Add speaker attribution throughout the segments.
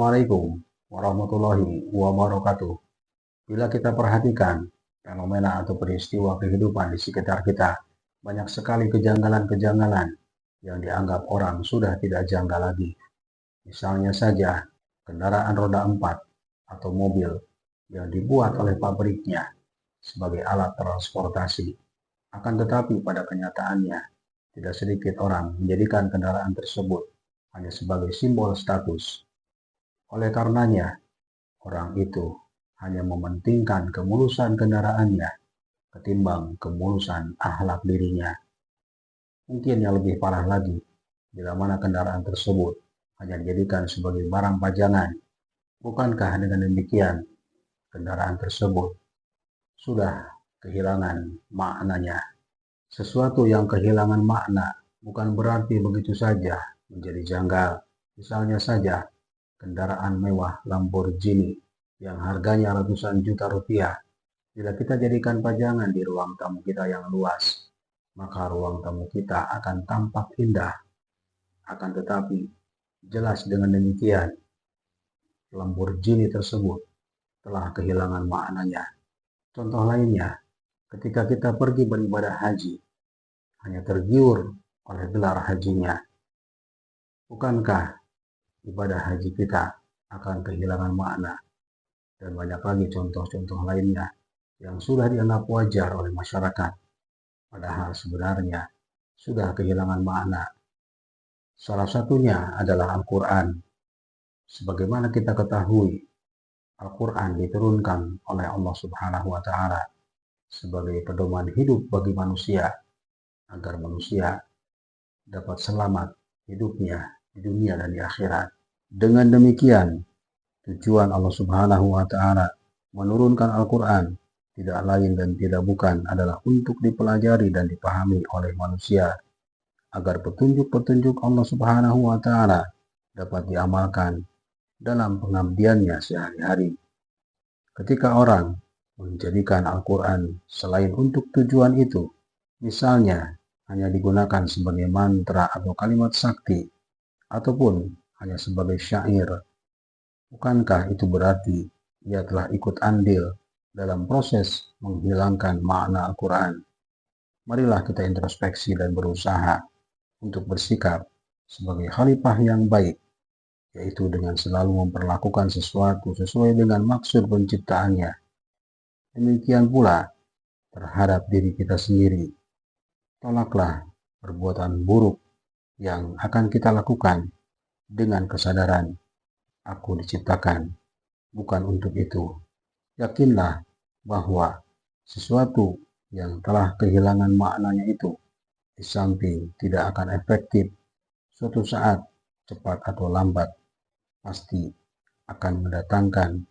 Speaker 1: Assalamualaikum warahmatullahi wabarakatuh. Bila kita perhatikan fenomena atau peristiwa kehidupan di sekitar kita, banyak sekali kejanggalan-kejanggalan yang dianggap orang sudah tidak janggal lagi. Misalnya saja, kendaraan roda 4 atau mobil yang dibuat oleh pabriknya sebagai alat transportasi. Akan tetapi pada kenyataannya, tidak sedikit orang menjadikan kendaraan tersebut hanya sebagai simbol status. Oleh karenanya, orang itu hanya mementingkan kemulusan kendaraannya ketimbang kemulusan akhlak dirinya. Mungkin yang lebih parah lagi, bila mana kendaraan tersebut hanya dijadikan sebagai barang pajangan. Bukankah dengan demikian, kendaraan tersebut sudah kehilangan maknanya? Sesuatu yang kehilangan makna bukan berarti begitu saja menjadi janggal. Misalnya saja, kendaraan mewah Lamborghini yang harganya ratusan juta rupiah. Bila kita jadikan pajangan di ruang tamu kita yang luas, maka ruang tamu kita akan tampak indah. Akan tetapi, jelas dengan demikian, Lamborghini tersebut telah kehilangan maknanya. Contoh lainnya, ketika kita pergi beribadah haji, hanya tergiur oleh gelar hajinya. Bukankah ibadah haji kita akan kehilangan makna? Dan banyak lagi contoh-contoh lainnya yang sudah dianggap wajar oleh masyarakat, padahal sebenarnya sudah kehilangan makna. Salah satunya adalah Al-Quran. Sebagaimana kita ketahui, Al-Quran diturunkan oleh Allah Subhanahu wa Ta'ala sebagai pedoman hidup bagi manusia, agar manusia dapat selamat hidupnya di dunia dan di akhirat. Dengan demikian, tujuan Allah Subhanahu wa Ta'ala menurunkan Al-Quran tidak lain dan tidak bukan adalah untuk dipelajari dan dipahami oleh manusia, agar petunjuk-petunjuk Allah Subhanahu wa Ta'ala dapat diamalkan dalam pengabdiannya sehari-hari. Ketika orang menjadikan Al-Quran selain untuk tujuan itu, misalnya hanya digunakan sebagai mantra atau kalimat sakti, ataupun hanya sebagai syair, bukankah itu berarti ia telah ikut andil dalam proses menghilangkan makna Al-Quran? Marilah kita introspeksi dan berusaha untuk bersikap sebagai khalifah yang baik, yaitu dengan selalu memperlakukan sesuatu sesuai dengan maksud penciptaannya. Demikian pula terhadap diri kita sendiri. Tolaklah perbuatan buruk yang akan kita lakukan dengan kesadaran, aku diciptakan bukan untuk itu. Yakinlah bahwa sesuatu yang telah kehilangan maknanya itu, di samping tidak akan efektif, suatu saat, cepat atau lambat, pasti akan mendatangkan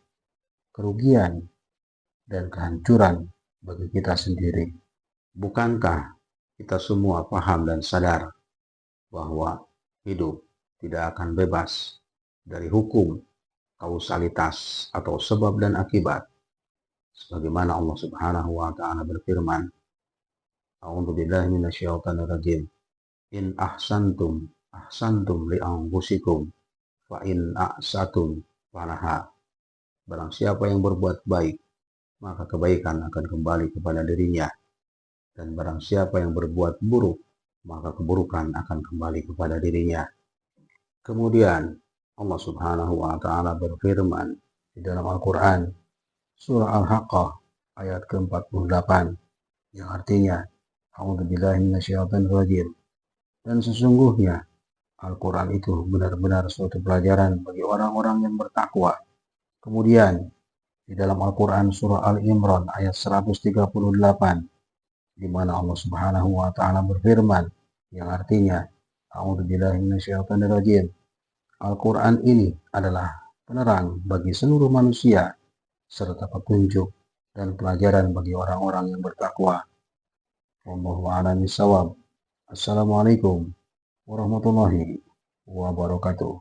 Speaker 1: kerugian dan kehancuran bagi kita sendiri. Bukankah kita semua paham dan sadar bahwa hidup tidak akan bebas dari hukum, kausalitas atau sebab dan akibat? Sebagaimana Allah Subhanahu wa Ta'ala berfirman, A'udzu billahi minasyaitonir rajim. In ahsantum ahsantum li anfusikum wa in a'satum falaha. Barang siapa yang berbuat baik, maka kebaikan akan kembali kepada dirinya. Dan barang siapa yang berbuat buruk, maka keburukan akan kembali kepada dirinya. Kemudian Allah Subhanahu wa Ta'ala berfirman di dalam Al-Quran, surah Al-Haqqah ayat ke-48, yang artinya, A'udzubillahi minasyaitonir rajim. Dan sesungguhnya Al-Quran itu benar-benar suatu pelajaran bagi orang-orang yang bertakwa. Kemudian di dalam Al-Quran surah Al-Imran ayat 138, di mana Allah Subhanahu wa Ta'ala berfirman, yang artinya, A'udzubillahi minasyaitonir rajim. Al-Quran ini adalah penerang bagi seluruh manusia, serta petunjuk dan pelajaran bagi orang-orang yang bertakwa. Wallahu a'lam bishawab. Assalamualaikum warahmatullahi wabarakatuh.